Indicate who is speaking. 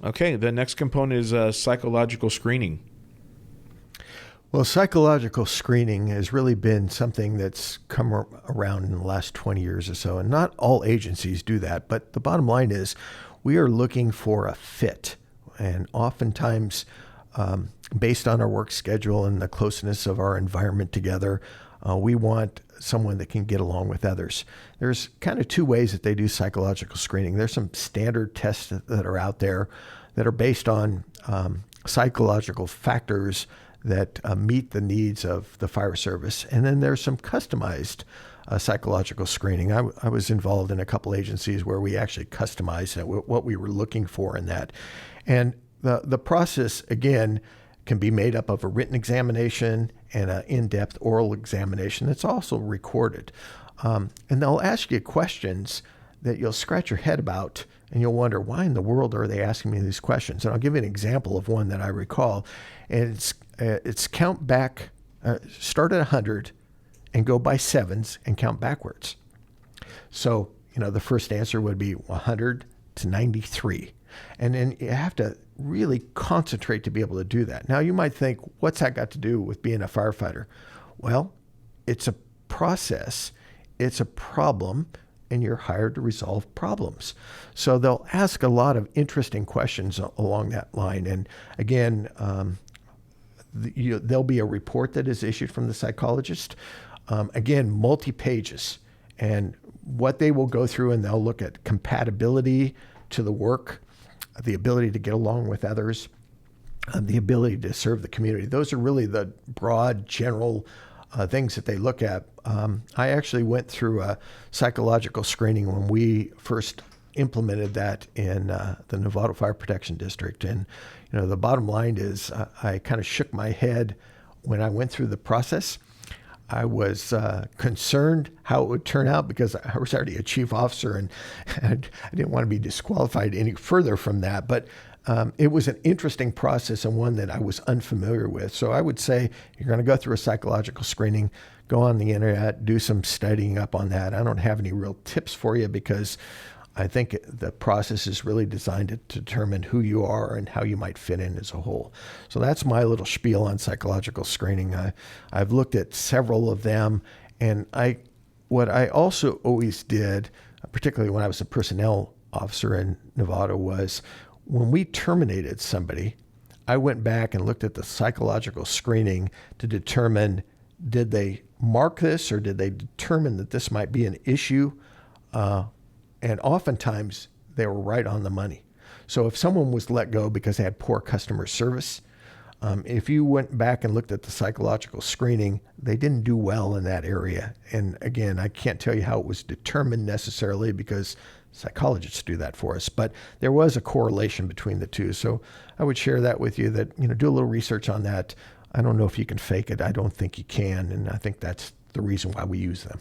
Speaker 1: Okay, the next component is psychological screening.
Speaker 2: Well, psychological screening has really been something that's come around in the last 20 years or so. And not all agencies do that. But the bottom line is we are looking for a fit. And oftentimes, based on our work schedule and the closeness of our environment together, we want someone that can get along with others. There's kind of two ways that they do psychological screening. There's some standard tests that are out there that are based on psychological factors that meet the needs of the fire service. And then there's some customized psychological screening. I was involved in a couple agencies where we actually customized what we were looking for in that. And the process, again, can be made up of a written examination and an in-depth oral examination that's also recorded. And they'll ask you questions that you'll scratch your head about, and you'll wonder, why in the world are they asking me these questions? And I'll give you an example of one that I recall. And it's count back, start at 100 and go by sevens and count backwards. So, the first answer would be 100 to 93. And then you have to really concentrate to be able to do that. Now, you might think, what's that got to do with being a firefighter? Well, it's a process, it's a problem, and you're hired to resolve problems. So they'll ask a lot of interesting questions along that line. And again, there'll be a report that is issued from the psychologist. Again, multi-pages. And what they will go through, and they'll look at compatibility to the work, the ability to get along with others, the ability to serve the community. Those are really the broad, general things that they look at. I actually went through a psychological screening when we first implemented that in the Novato Fire Protection District. And, the bottom line is I kind of shook my head when I went through the process. I was concerned how it would turn out because I was already a chief officer and I didn't want to be disqualified any further from that. But it was an interesting process and one that I was unfamiliar with. So I would say you're going to go through a psychological screening, go on the internet, do some studying up on that. I don't have any real tips for you because I think the process is really designed to determine who you are and how you might fit in as a whole. So that's my little spiel on psychological screening. I've looked at several of them, and what I also always did, particularly when I was a personnel officer in Novato, was when we terminated somebody, I went back and looked at the psychological screening to determine, did they mark this or did they determine that this might be an issue? And oftentimes they were right on the money. So if someone was let go because they had poor customer service, if you went back and looked at the psychological screening, they didn't do well in that area. And again, I can't tell you how it was determined necessarily because psychologists do that for us, but there was a correlation between the two. So I would share that with you that, do a little research on that. I don't know if you can fake it. I don't think you can. And I think that's the reason why we use them.